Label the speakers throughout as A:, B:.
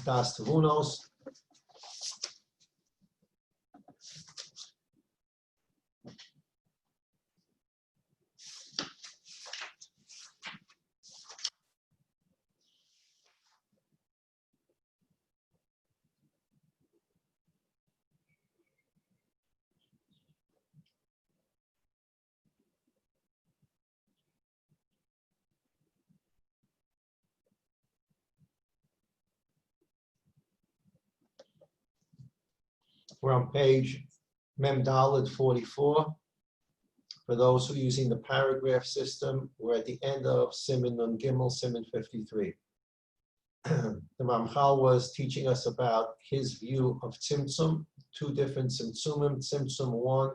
A: Daas Tevunos. We're on page Mem Daled 44. For those who are using the paragraph system, we're at the end of Siman Nun Gimel, Siman 53. The Ramchal was teaching us about his view of Tzimtzum, two different Tzimtzumim. Tzimtzum one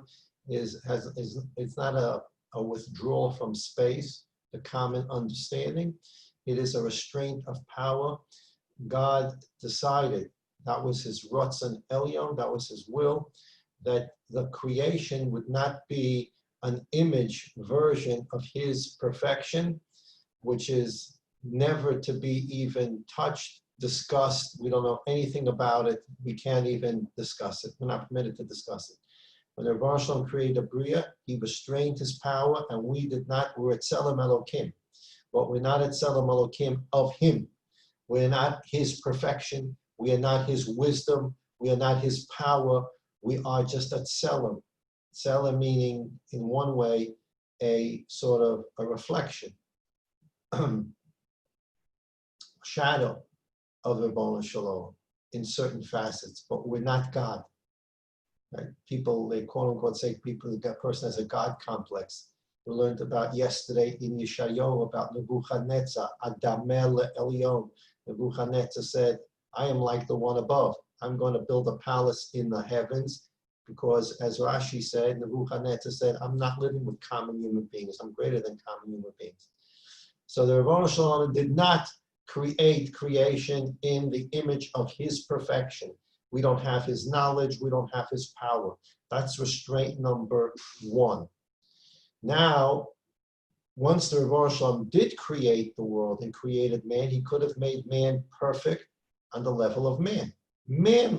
A: it's not a withdrawal from space, the common understanding. It is a restraint of power. God decided, that was his Ratzon Elyon, that was his will, that the creation would not be an image version of his perfection, which is never to be even touched, discussed. We don't know anything about it. We can't even discuss it. We're not permitted to discuss it. When the Rebbe Shalom created a Bria, he restrained his power, and we did not. We're at Tzelem Elokim, but we're not at Tzelem Elokim of him. We're not his perfection. We are not his wisdom. We are not his power. We are just at Tzelem. Tzelem meaning, in one way, a sort of a reflection, shadow of Rebbe Shalom in certain facets, but we're not God. Right? People, they quote unquote say that person has a God complex. We learned about yesterday in Yeshayahu about Nebuchadnezzar, Adamel Elyon. Nebuchadnezzar said, I am like the one above. I'm going to build a palace in the heavens because, as Rashi said, Nebuchadnezzar said, I'm not living with common human beings. I'm greater than common human beings. So the Rebbe Shalom did not create creation in the image of his perfection. We don't have his knowledge. We don't have his power. That's restraint number one. Now, once the Rebbe Shalom did create the world and created man, he could have made man perfect on the level of man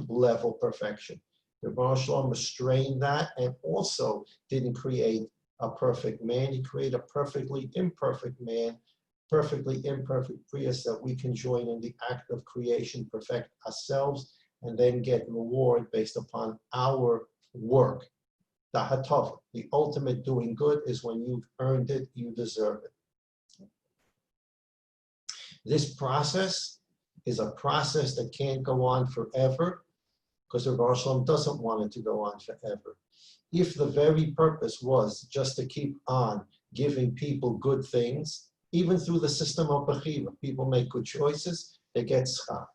A: level perfection. The Rebbe Shalom restrained that and also didn't create a perfect man. He created a perfectly imperfect man, perfectly imperfect Prius that we can join in the act of creation, perfect ourselves, and then get reward based upon our work. The hatov, the ultimate doing good, is when you've earned it, you deserve it. This process is a process that can't go on forever because the Rebbe Shalom doesn't want it to go on forever. If the very purpose was just to keep on giving people good things, even through the system of Bechira, people make good choices, they get schar.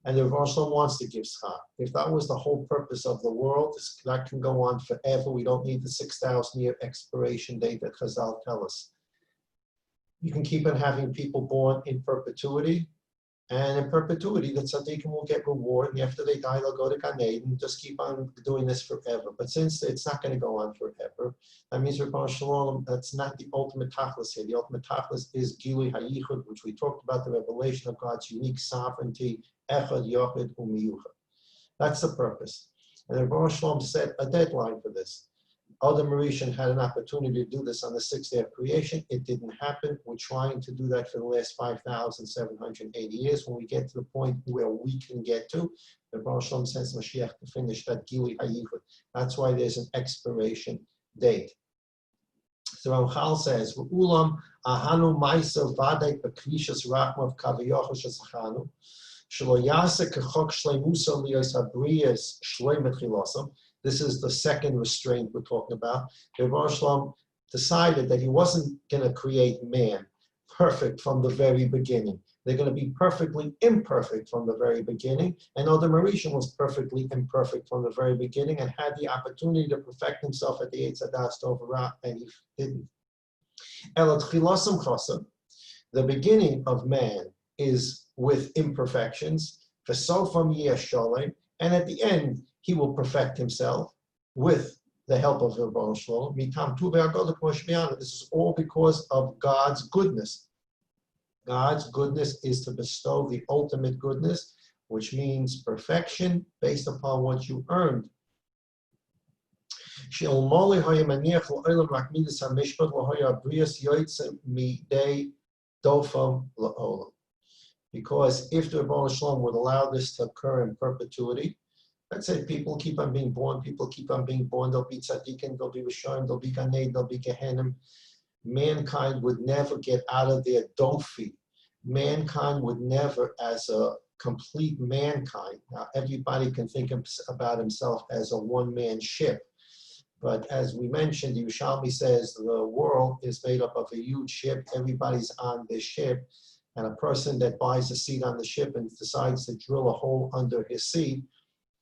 A: And the Rebbe Shalom wants to give schar. If that was the whole purpose of the world, that can go on forever. We don't need the 6,000-year expiration date that Chazal tell us. You can keep on having people born in perpetuity, and in perpetuity, the tzaddikim will get reward, and after they die, they'll go to Gan Eden, just keep on doing this forever. But since it's not going to go on forever, that means Rebbe Shalom, that's not the ultimate tachlis here. The ultimate tachlis is Gilui HaYichud, which we talked about, the revelation of God's unique sovereignty, Echad, Yochid, Umiyuchad. That's the purpose. And the Rebbe Shalom set a deadline for this. Adam Rishon had an opportunity to do this on the sixth day of creation. It didn't happen. We're trying to do that for the last 5,780 years. When we get to the point where we can get to, the Rebbe Shalom sends Mashiach to finish that Gilui HaYichud. That's why there's an expiration date. So Ramchal says, "Ulam ahanu ma'asav vadei b'klishas rachmav kaviyachos shazachanu shelo yaseh kechok shleimusa liyos habriyas shleim etchilosam." This is the second restraint we're talking about. The Rebbe Shalom decided that he wasn't going to create man perfect from the very beginning. They're going to be perfectly imperfect from the very beginning. And Adam Rishon was perfectly imperfect from the very beginning and had the opportunity to perfect himself at the Eitz Hadas Tov Ra, and he didn't. Elot Chilosam Chosam, the beginning of man is with imperfections. V'sofam yesh sholem, and at the end, he will perfect himself with the help of the Rebbe Shalom. This is all because of God's goodness. God's goodness is to bestow the ultimate goodness, which means perfection based upon what you earned. Because if the Rebbeinu Shalom would allow this to occur in perpetuity, let's say people keep on being born, there'll be tzaddikim, there'll be Rishonim, there'll be Ganei, there'll be Gehenim. Mankind would never get out of their dophy. Mankind would never, as a complete mankind, now everybody can think about himself as a one-man ship, but as we mentioned, the Yerushalmi says the world is made up of a huge ship, everybody's on this ship, and a person that buys a seat on the ship and decides to drill a hole under his seat,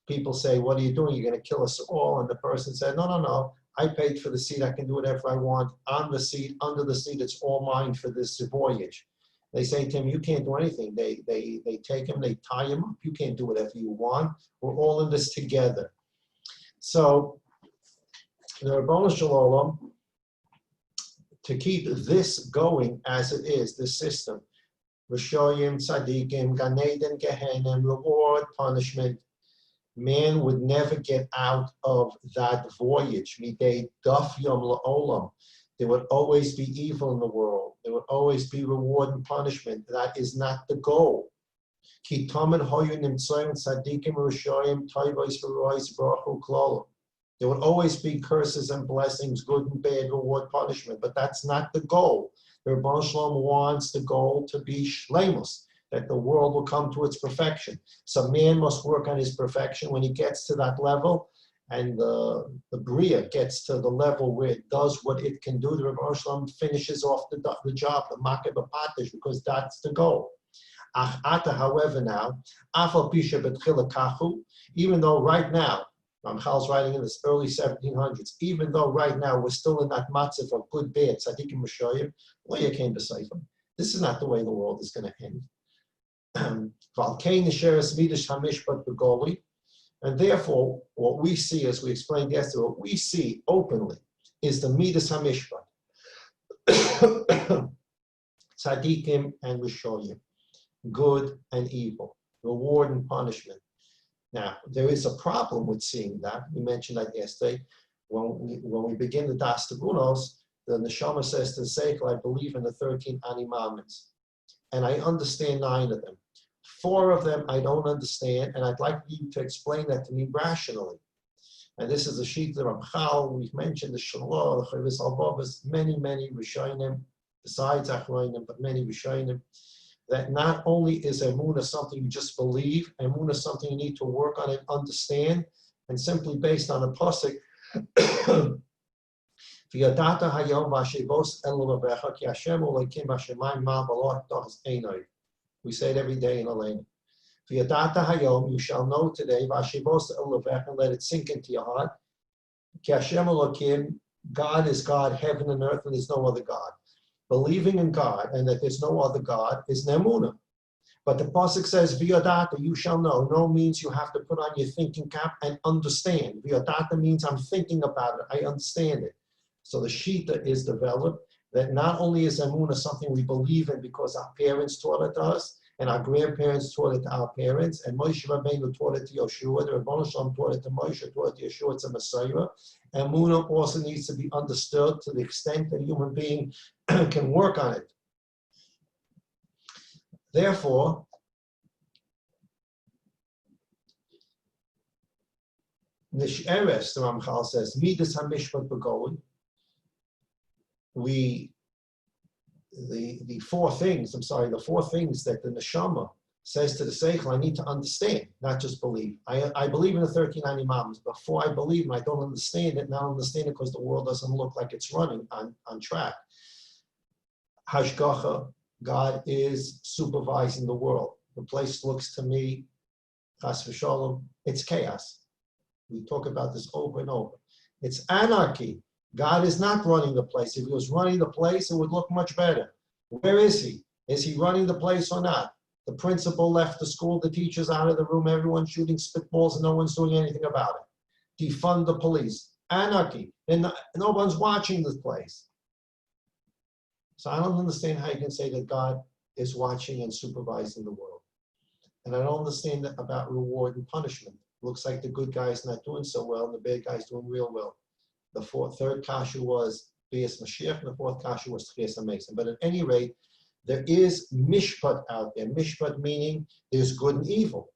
A: people say, what are you doing? You're going to kill us all. And the person said, no. I paid for the seat. I can do whatever I want on the seat, under the seat. It's all mine for this voyage. They say to him, you can't do anything. They take him, they tie him up. You can't do whatever you want. We're all in this together. So the Rebbeinu Shalom, to keep this going as it is, this system, Rishoyim, Tzadikim, Gan Eden, Gehenim, reward, punishment, man would never get out of that voyage. Midei daf yom la'olam. There would always be evil in the world. There would always be reward and punishment. That is not the goal. Ki tamen hoyu nimtzoyim tzadikim rishoyim toivos v'rois brachu klolim. There would always be curses and blessings, good and bad, reward, punishment. But that's not the goal. The Rebbeinu Shalom wants the goal to be shleimus, that the world will come to its perfection. So man must work on his perfection. When he gets to that level, and the Bria gets to the level where it does what it can do, the Rebbeinu Shalom finishes off the job, the makeh b'patish, because that's the goal. However, now, even though right now, Ramchal's writing in the early 1700s, even though right now we're still in that matzah of good, bad, tzaddikim, rishoyim, well, you came to Sefer. This is not the way the world is going to end. And therefore, what we see, as we explained yesterday, what we see openly is the Midas HaMishpat. Tzaddikim and Rishoyim, good and evil, reward and punishment. Now, there is a problem with seeing that. We mentioned that yesterday. When we begin the Daas Tevunos, the Neshama says to the Seichel, I believe in the 13 Animaments. And I understand 9 of them. 4 of them I don't understand, and I'd like you to explain that to me rationally. And this is the sheet of Ramchal. We've mentioned the Shalom, the Chavis Al-Babas, many Rishonim, besides Achronim, but many Rishonim, that not only is Emunah something you just believe, Emunah is something you need to work on and understand, and simply based on a pasuk, we say it every day in Elena. You shall know today, and let it sink into your heart. God is God, heaven and earth, and there's no other God. Believing in God and that there's no other God is Nemunah. But the pasuk says, V'yodata, you shall know. No means you have to put on your thinking cap and understand. V'yodata means I'm thinking about it, I understand it. So the Shita is developed that not only is Emunah something we believe in because our parents taught it to us, and our grandparents taught it to our parents, and Moshe Rabbeinu taught it to Yoshua, the Rebbeinu Shalom taught it to Moshe, taught it to Yeshua, it's a Messiah. Emunah also needs to be understood to the extent that a human being can work on it. Therefore, Nisheres, the Ramchal says, Midas HaMishpat B'Goin, the 4 things that the Neshama says to the Seichel, I need to understand, not just believe. I believe in the 13 Animams. Before I believe and I don't understand it, now I understand it because the world doesn't look like it's running on track. Hashgacha, God is supervising the world. The place looks to me, chas v'sholom, it's chaos. We talk about this over and over. It's anarchy. God is not running the place. If he was running the place, it would look much better. Where is he? Is he running the place or not? The principal left the school, the teachers out of the room, everyone's shooting spitballs and no one's doing anything about it. Defund the police. Anarchy. And no one's watching this place. So I don't understand how you can say that God is watching and supervising the world. And I don't understand about reward and punishment. Looks like the good guy's not doing so well, and the bad guy's doing real well. The third kasha was Bias Mashiach, and the fourth kasha was Tchias Mason. But at any rate, there is mishpat out there. Mishpat meaning there's good and evil.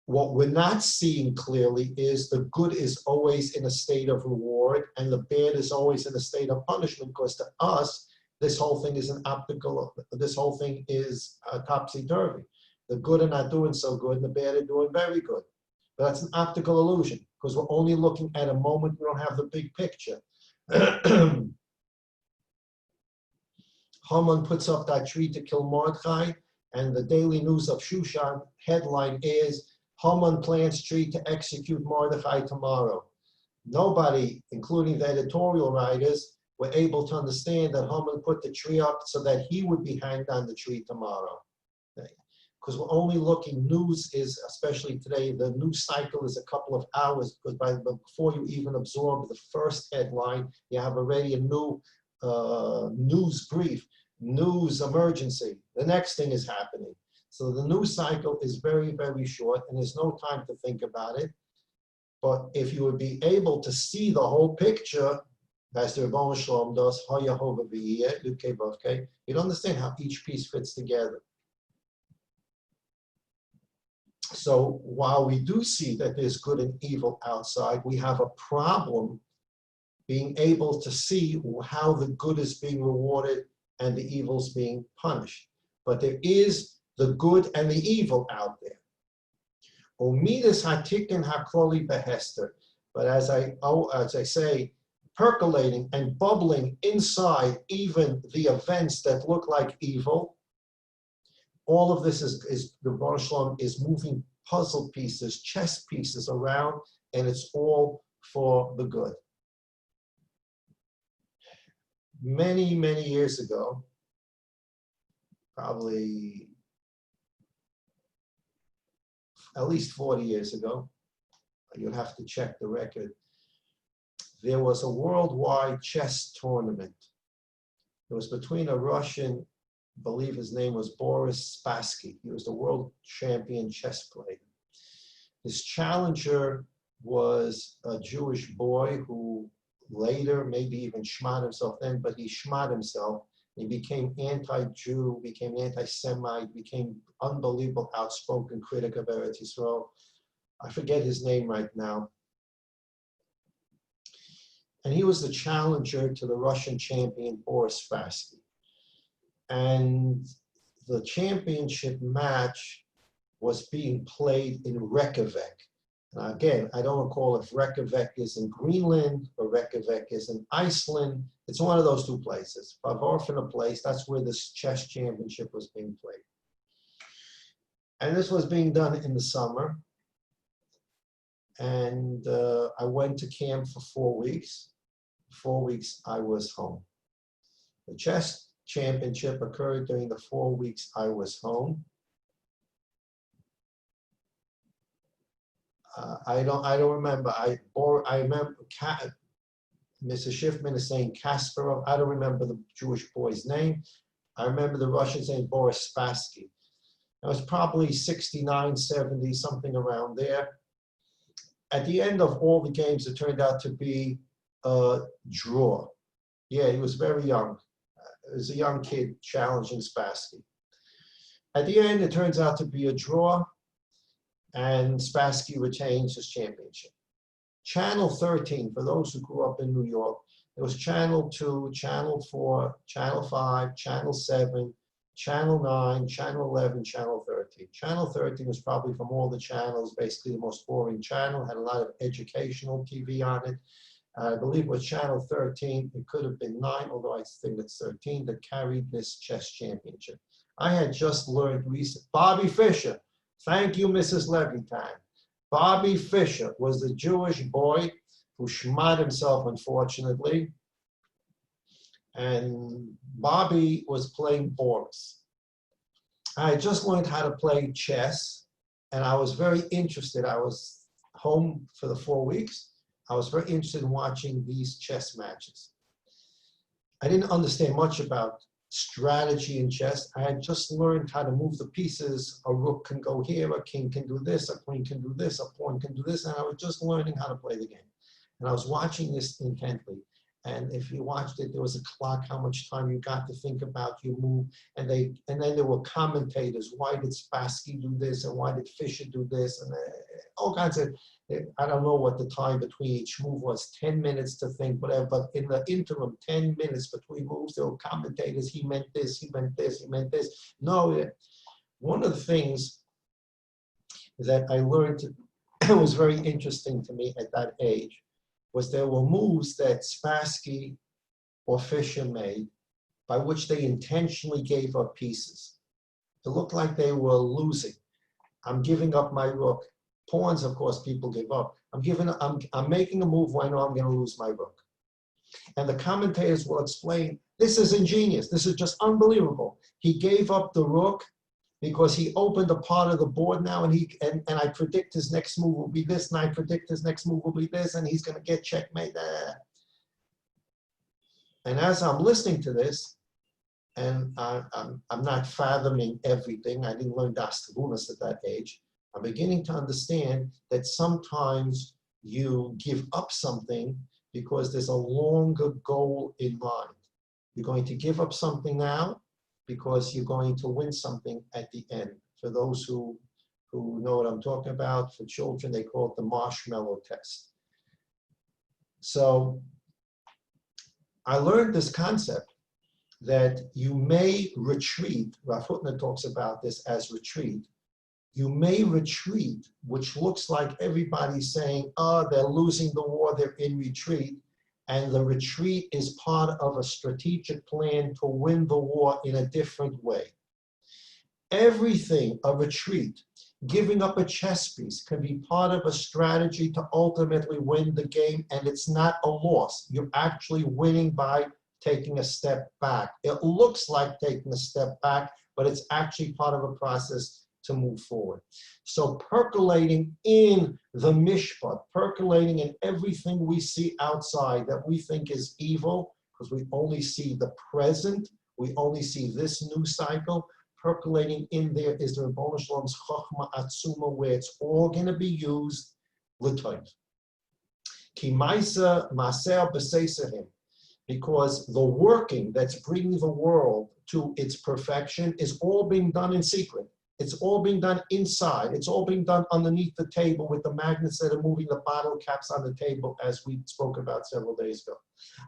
A: What we're not seeing clearly is the good is always in a state of reward, and the bad is always in a state of punishment, because to us, this whole thing is an optical, this whole thing is topsy-turvy. The good are not doing so good, and the bad are doing very good. But that's an optical illusion, because we're only looking at a moment. We don't have the big picture. Haman puts up that tree to kill Mordechai, and the Daily News of Shushan headline is, Haman plants tree to execute Mordechai tomorrow. Nobody, including the editorial writers, were able to understand that Haman put the tree up so that he would be hanged on the tree tomorrow. Because we're only looking, news is, especially today, the news cycle is a couple of hours, because before you even absorb the first headline, you have already a new news brief, news emergency. The next thing is happening. So the news cycle is very, very short, and there's no time to think about it. But if you would be able to see the whole picture, as the Rebbeinu Shalom does, you'd understand how each piece fits together. So while we do see that there's good and evil outside, we have a problem being able to see how the good is being rewarded and the evil's being punished. But there is the good and the evil out there. Omidas hatikin hakloli behester. But as I say, percolating and bubbling inside even the events that look like evil, all of this is the Rebbeinu Shalom is moving puzzle pieces, chess pieces around, and it's all for the good. Many, many years ago, probably at least 40 years ago, you'd have to check the record, there was a worldwide chess tournament. It was between a Russian, I believe his name was Boris Spassky. He was the world champion chess player. His challenger was a Jewish boy who later maybe even shot himself then, but he shot himself. He became anti-Jew, became anti-Semite, became unbelievable outspoken critic of Eretz Yisrael. I forget his name right now. And he was the challenger to the Russian champion, Boris Spassky. And the championship match was being played in Reykjavik. Now again, I don't recall if Reykjavik is in Greenland or Reykjavik is in Iceland. It's one of those two places. But often a place, that's where this chess championship was being played. And this was being done in the summer. And I went to camp for 4 weeks. 4 weeks I was home. The chess championship occurred during the 4 weeks I was home. I don't remember. I remember Mrs. Schiffman is saying Kasparov. I don't remember the Jewish boy's name. I remember the Russian saying Boris Spassky. It was probably 69, 70, something around there. At the end of all the games, it turned out to be a draw. Yeah, he was very young. He was a young kid challenging Spassky. At the end, it turns out to be a draw, and Spassky retains his championship. Channel 13, for those who grew up in New York, it was Channel 2, Channel 4, Channel 5, Channel 7, Channel 9, Channel 11, Channel 13. Channel 13 was probably from all the channels, basically the most boring channel, had a lot of educational TV on it. I believe it was Channel 13, it could have been 9, although I think it's 13, that carried this chess championship. I had just learned recently, Bobby Fischer, thank you, Mrs. Levitan. Bobby Fischer was the Jewish boy who shot himself, unfortunately. And Bobby was playing Boris. I had just learned how to play chess, and I was very interested. I was home for the 4 weeks. I was very interested in watching these chess matches. I didn't understand much about strategy in chess. I had just learned how to move the pieces. A rook can go here, a king can do this, a queen can do this, a pawn can do this, and I was just learning how to play the game. And I was watching this intently. And if you watched it, there was a clock, how much time you got to think about your move. And then there were commentators. Why did Spassky do this? And why did Fischer do this? And all kinds of, I don't know what the time between each move was, 10 minutes to think, whatever. But in the interim, 10 minutes between moves, there were commentators. He meant this, he meant this, he meant this. No, one of the things that I learned was very interesting to me at that age was there were moves that Spassky or Fischer made by which they intentionally gave up pieces. It looked like they were losing. I'm giving up my rook. Pawns, of course, people give up. I'm making a move when I'm going to lose my rook. And the commentators will explain, this is ingenious. This is just unbelievable. He gave up the rook because he opened a part of the board now, and I predict his next move will be this, and I predict his next move will be this, and he's going to get checkmate. And as I'm listening to this, and I'm not fathoming everything, I didn't learn Daas Tevunos at that age, I'm beginning to understand that sometimes you give up something because there's a longer goal in mind. You're going to give up something now because you're going to win something at the end. For those who know what I'm talking about, for children, they call it the marshmallow test. So I learned this concept that you may retreat. Rav Hutner talks about this as retreat. You may retreat, which looks like everybody's saying, oh, they're losing the war, they're in retreat. And the retreat is part of a strategic plan to win the war in a different way. Everything, a retreat, giving up a chess piece can be part of a strategy to ultimately win the game, and it's not a loss. You're actually winning by taking a step back. It looks like taking a step back, but it's actually part of a process to move forward. So percolating in the mishpat, percolating in everything we see outside that we think is evil, because we only see the present, we only see this new cycle, percolating in there is the Rebbeinu Shalom's Chochma Atzuma, where it's all going to be used l'toiv. Ki ma'aser maser b'seisahim, because the working that's bringing the world to its perfection is all being done in secret. It's all being done inside. It's all being done underneath the table with the magnets that are moving the bottle caps on the table, as we spoke about several days ago.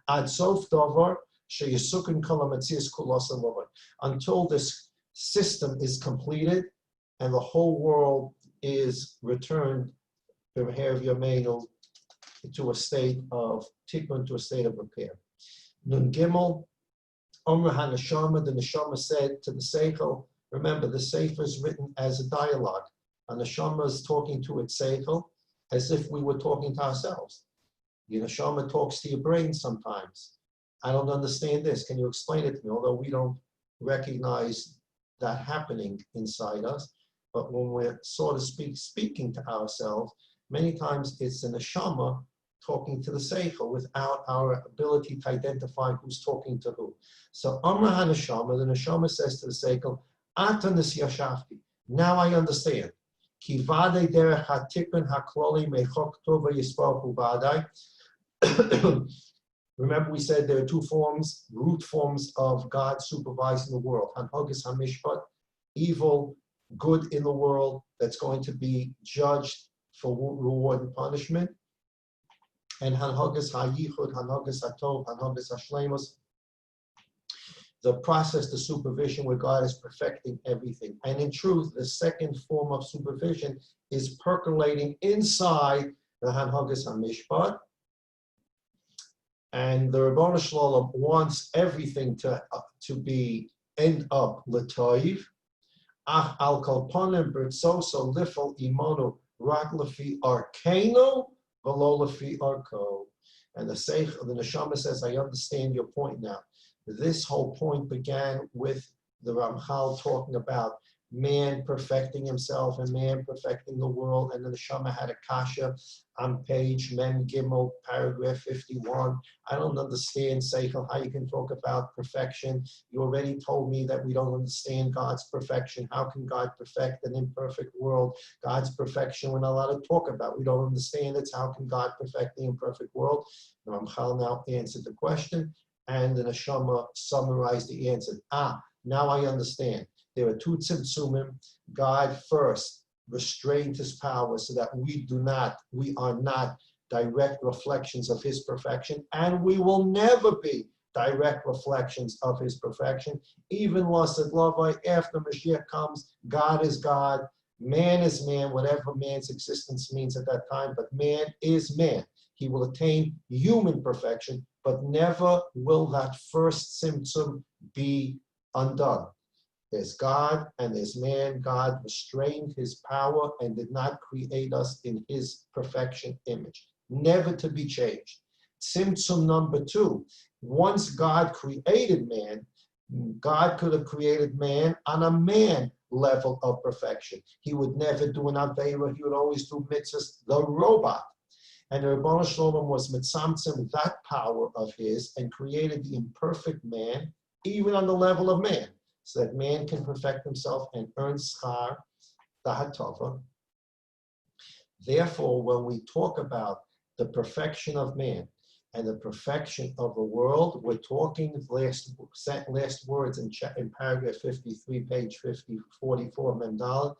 A: Ad sof davar sheyesukun kol hametzias kulos aloy, until this system is completed and the whole world is returned to a state of tikkun, to a state of repair. Nun Gimel, Omer HaNeshama, the Neshama said to the Seichel. Remember, the Sefer is written as a dialogue. And the Neshama is talking to its Seichel as if we were talking to ourselves. The Neshama talks to your brain sometimes. I don't understand this. Can you explain it to me? Although we don't recognize that happening inside us. But when we're, so to speak, speaking to ourselves, many times it's the Neshama talking to the Seichel without our ability to identify who's talking to who. So Amra HaNeshama, the Neshama says to the Seichel, Atanis Yashafti. Now I understand. Ki vadei derech hatikun hakloli mechok tova yispachu vadai. Remember, we said there are two forms, root forms of God supervising the world. Hanhogis hamishpat, evil, good in the world that's going to be judged for reward and punishment. And Hanhogis hayichud, Hanhogis hatov, Hanhogis hashlemus, the process, the supervision where God is perfecting everything. And in truth, the second form of supervision is percolating inside the Hanhogis HaMishpat. And the Rebbeinu Shalom wants everything to be end up l'toiv. Ach al kolponim b'rtzoso lifel imonu rak lefi arkenu v'lo lefi arko. And the Neshama says, I understand your point now. This whole point began with the Ramchal talking about man perfecting himself and man perfecting the world, and the neshama had a kasha on page Mem Gimel, paragraph 51. I don't understand, Seichel, how you can talk about perfection. You already told me that we don't understand God's perfection. How can God perfect an imperfect world? God's perfection we're not allowed to talk about. We don't understand it. How can God perfect the imperfect world? The Ramchal now answered the question, and the neshama summarized the answer. Now I understand. There are two tzimtzumim. God first restrained his power so that we are not direct reflections of his perfection, and we will never be direct reflections of his perfection. Even Lasad Lavai, after Mashiach comes, God is God, man is man, whatever man's existence means at that time, but man is man. He will attain human perfection, but never will that first tzimtzum be undone. There's God and there's man. God restrained his power and did not create us in his perfection image, never to be changed. Tzimtzum number 2, once God created man, God could have created man on a man level of perfection. He would never do an Aveira, he would always do mitzvahs, the robot. And the Rebbeinu Shalom was mitzamtzim that power of his and created the imperfect man, even on the level of man, so that man can perfect himself and earn schar, the hatova. Therefore, when we talk about the perfection of man and the perfection of the world, we're talking last words in paragraph 53, page 44, Memdal.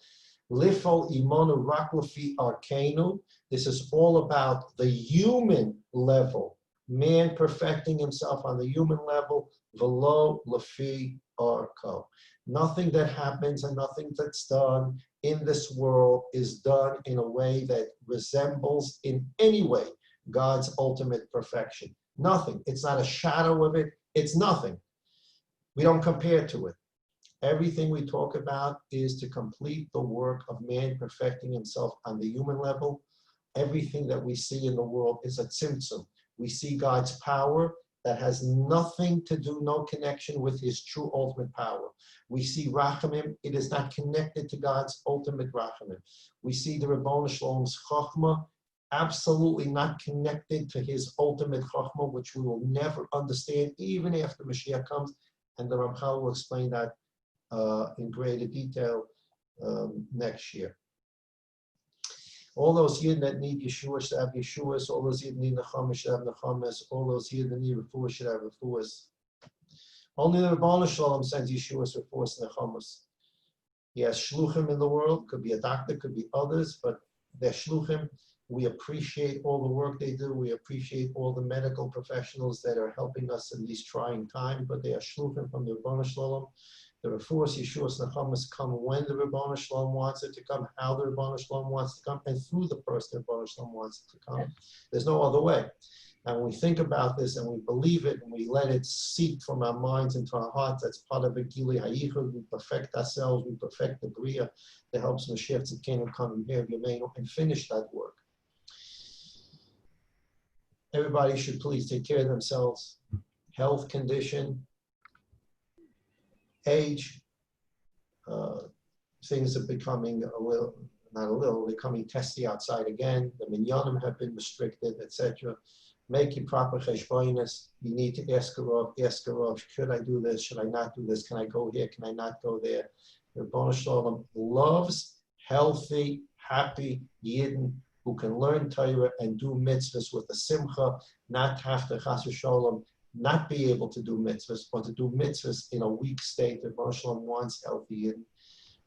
A: Lifo imonu raklafi arkenu. This is all about the human level, man perfecting himself on the human level. Velo lafi arko. Nothing that happens and nothing that's done in this world is done in a way that resembles in any way God's ultimate perfection. Nothing. It's not a shadow of it. It's nothing. We don't compare to it. Everything we talk about is to complete the work of man perfecting himself on the human level. Everything that we see in the world is a tzimtzum. We see God's power that has nothing to do, no connection with his true ultimate power. We see Rachamim, it is not connected to God's ultimate Rachamim. We see the Rebbeinu Shalom's Chochmah, absolutely not connected to his ultimate Chochmah, which we will never understand even after Mashiach comes. And the Ramchal will explain that in greater detail next year. All those Yidden that need Yeshua should have Yeshuas. All those Yidden need Nechamas should have Nechamas. All those Yidden that need Refuah should have Refuahs. Only the Rebbeinu Shalom sends Yeshuas, Refuahs, Nechamas. He has Shluchim in the world. Could be a doctor, could be others, but they're Shluchim. We appreciate all the work they do. We appreciate all the medical professionals that are helping us in these trying times, but they are Shluchim from the Rebbeinu Shalom. The Refuahs, Yeshuas, Nechamas come when the Rebbeinu Shalom wants it to come, how the Rebbeinu Shalom wants it to come, and through the person the Rebbeinu Shalom wants it to come. There's no other way. And when we think about this and we believe it and we let it seep from our minds into our hearts, that's part of a Gili Hayichud. We perfect ourselves, we perfect the Bria that helps Mashiach Tzidkenu come and here and finish that work. Everybody should please take care of themselves. Health condition, age, things are becoming becoming testy outside again. The minyanim have been restricted, etc. Make your proper cheshbonos. You need to ask a Rav, should I do this? Should I not do this? Can I go here? Can I not go there? The Rebbeinu Shalom loves healthy, happy Yidden who can learn Torah and do mitzvahs with a simcha, not have to chas v'sholom, not be able to do mitzvahs, or to do mitzvahs in a weak state. The Rebbeinu Shalom wants healthy Yidden.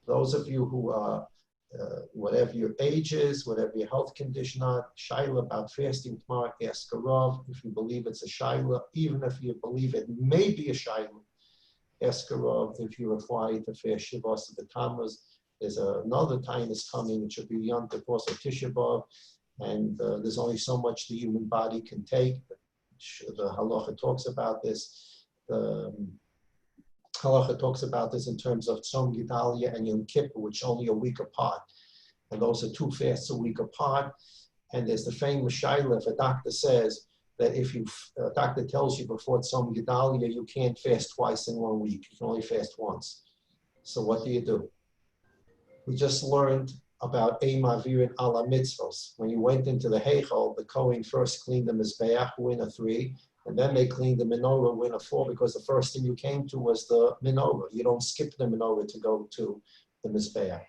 A: Those of you who are, whatever your age is, whatever your health condition are, shaila about fasting tomorrow, ask a Rav. If you believe it's a shaila, even if you believe it may be a shaila, ask a Rav. If you're required to fast Shivas of the Tammuz, there's another time that's coming, it should be Yom Tov also Tisha B'Av, and there's only so much the human body can take. The halacha talks about this. The halacha talks about this in terms of Tzom Gedalia and Yom Kippur, which are only a week apart. And those are two fasts a week apart. And there's the famous shaila, if a doctor says that if a doctor tells you before Tzom Gedalia, you can't fast twice in 1 week. You can only fast once. So what do? We just learned about Eimavirin ala mitzvos. When you went into the Heichal, the Kohen first cleaned the Mizbeach, winner 3, and then they cleaned the menorah, winner 4, because the first thing you came to was the menorah. You don't skip the menorah to go to the Mizbeach.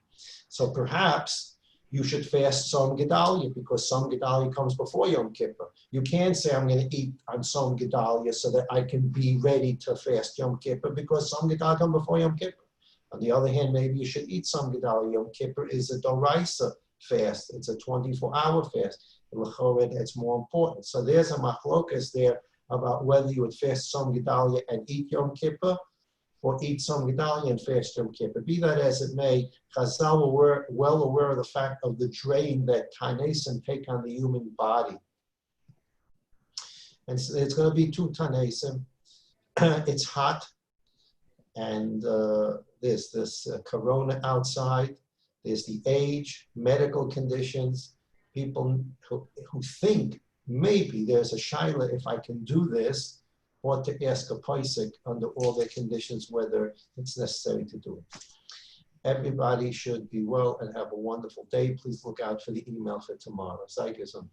A: So perhaps you should fast Tzom Gedalia, because Tzom Gedalia comes before Yom Kippur. You can't say, I'm going to eat on Tzom Gedalia so that I can be ready to fast Yom Kippur, because Tzom Gedalia comes before Yom Kippur. On the other hand, maybe you should eat some Gedalia. Yom Kippur is a Doraisa fast. It's a 24-hour fast. It's more important. So there's a machlokas there about whether you would fast some Gedalia and eat Yom Kippur, or eat some Gedalia and fast Yom Kippur. Be that as it may, Chazal were well aware of the fact of the drain that Tanesim take on the human body. And so it's going to be 2 Tanesim. It's hot. And there's this corona outside, there's the age, medical conditions, people who think maybe there's a shaila if I can do this, or to ask a paisik under all their conditions whether it's necessary to do it. Everybody should be well and have a wonderful day. Please look out for the email for tomorrow. Sei gesund.